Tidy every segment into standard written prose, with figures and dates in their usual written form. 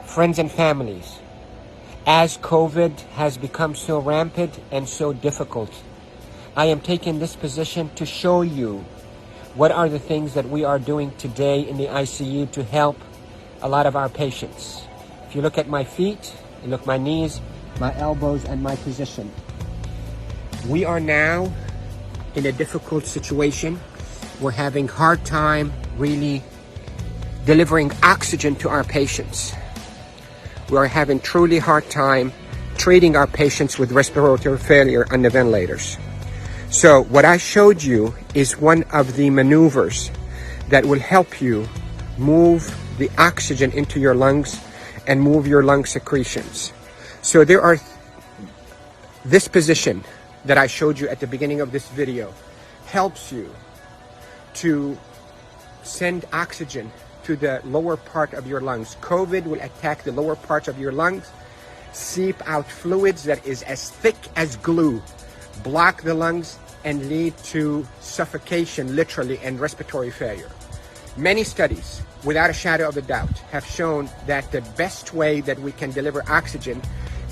Friends and families, as COVID has become so rampant and so difficult, I am taking this position to show you what are the things that we are doing today in the ICU to help a lot of our patients. If you look at my feet, you look at my knees, my elbows, and my position. We are now in a difficult situation. We're having a hard time really delivering oxygen to our patients. We are having truly hard time treating our patients with respiratory failure on the ventilators. So what I showed you is one of the maneuvers that will help you move the oxygen into your lungs and move your lung secretions. So there are this position that I showed you at the beginning of this video helps you to send oxygen to the lower part of your lungs. COVID will attack the lower parts of your lungs, seep out fluids that is as thick as glue, block the lungs, and lead to suffocation, literally, and respiratory failure. Many studies, without a shadow of a doubt, have shown that the best way that we can deliver oxygen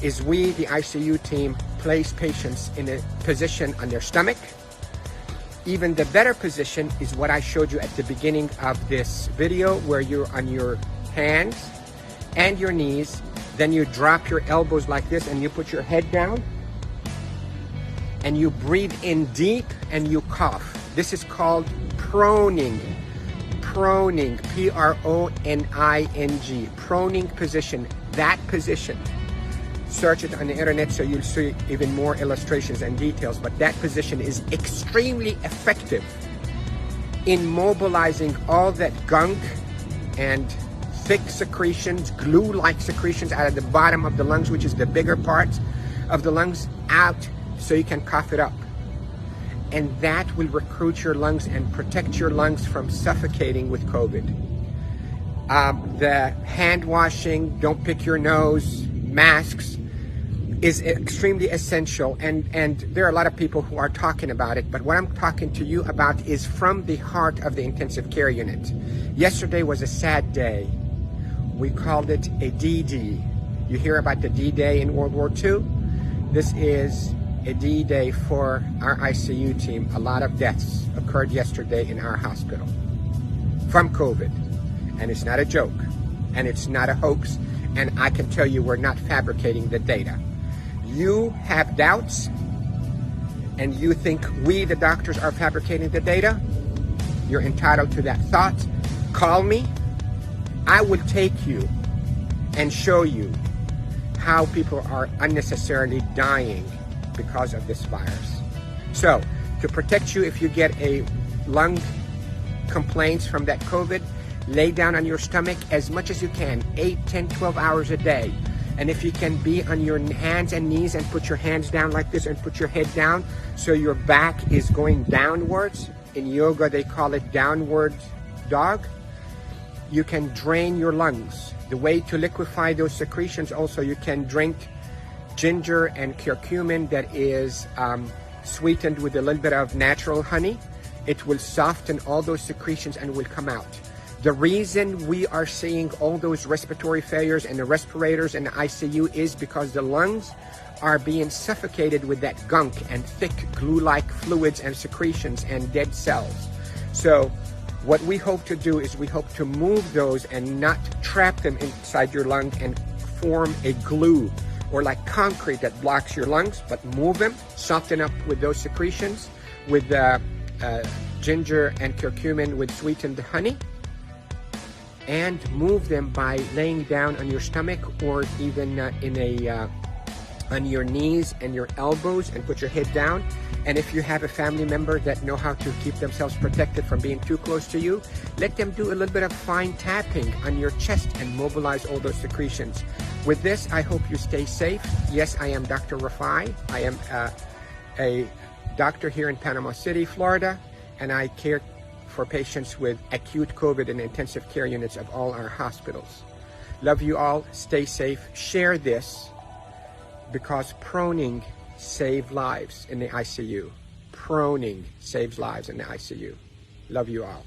is we, the ICU team, place patients in a position on their stomach. Even the better position is what I showed you at the beginning of this video, where you're on your hands and your knees. Then you drop your elbows like this and you put your head down and you breathe in deep and you cough. This is called proning. Proning, P-R-O-N-I-N-G, proning position. That position, search it on the internet so you'll see even more illustrations and details, but that position is extremely effective in mobilizing all that gunk and thick secretions, glue-like secretions out of the bottom of the lungs, which is the bigger parts of the lungs, out so you can cough it up. And that will recruit your lungs and protect your lungs from suffocating with COVID. The hand washing, don't pick your nose, masks is extremely essential, and there are a lot of people who are talking about it, but what I'm talking to you about is from the heart of the intensive care unit. Yesterday was a sad day. We called it a D-Day. You hear about the D-Day in World War II? This is a D-Day for our ICU team. A lot of deaths occurred yesterday in our hospital from COVID, and it's not a joke, and it's not a hoax, and I can tell you we're not fabricating the data. You have doubts, and you think we, the doctors, are fabricating the data. You're entitled to that thought. Call me. I will take you and show you how people are unnecessarily dying because of this virus. So, to protect you if you get a lung complaints from that COVID, lay down on your stomach as much as you can, 8, 10, 12 hours a day. And if you can be on your hands and knees and put your hands down like this and put your head down so your back is going downwards. In yoga, they call it downward dog. You can drain your lungs. The way to liquefy those secretions also, you can drink ginger and curcumin that is sweetened with a little bit of natural honey. It will soften all those secretions and will come out. The reason we are seeing all those respiratory failures and the respirators in the ICU is because the lungs are being suffocated with that gunk and thick glue-like fluids and secretions and dead cells. So what we hope to do is we hope to move those and not trap them inside your lung and form a glue or like concrete that blocks your lungs, but move them, soften up with those secretions with ginger and curcumin with sweetened honey, and move them by laying down on your stomach or even on your knees and your elbows and put your head down. And if you have a family member that know how to keep themselves protected from being too close to you, let them do a little bit of fine tapping on your chest and mobilize all those secretions. With this, I hope you stay safe. Yes, I am Dr. Rafai. I am a doctor here in Panama City, Florida, and I care for patients with acute COVID in intensive care units of all our hospitals. Love you all. Stay safe. Share this because proning saves lives in the ICU. proning saves lives in the ICU. Love you all.